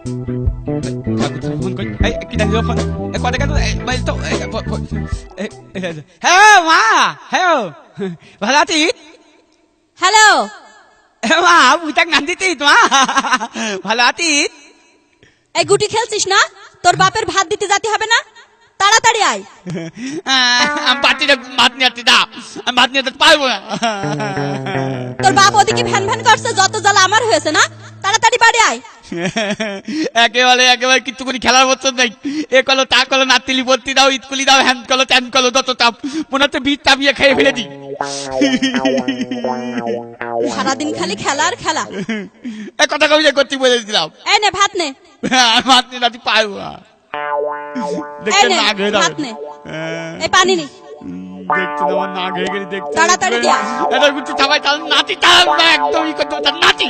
phone করি কি ডাকলো ফোন কথা কেন তো হ্যাঁ মা হ্যাঁ ভালো আছিস হ্যালো মা বুঝাক নাম দিতিস মা ভালো আছিস এই গুটি খেলছিস না তোর বাপের ভাত দিতে যেতে হবে না তাড়াতাড়ি আয় আমি পাচ্ছি না ভাত নিয়ে আসছি দা আমি ভাত নিয়ে যেতে পারবো না তোর বাপ ওদিকে ফ্যান ফ্যান করছে যত জ্বালা আমার হয়েছে না তাড়াতাড়ি বাড়ি আয় একেবারে কিচ্ছু করে খেলার বছর নেই এ কলো তা কলো নাতিলি ভর্তি দাও স্কুলি দাও হ্যান কলো ত্যান কলো যত তাপ মনে হচ্ছে বীজ চাপিয়ে খেয়ে ফেলে দিই সারাদিন খালি খেলা আর খেলা এ কথা কবি করছি বলে দিলাম এই নে ভাত নে ভাত নিয়ে যাচ্ছি পারবো না দেখতে না খেয়ে দাও এই পানি নি দেখছি তোমার না খেয়ে গেলে দেখছি তাড়াতাড়ি দিয়া এটা গুছি সবাই তাহলে নাতি তাহলে একদমই করতে নাতি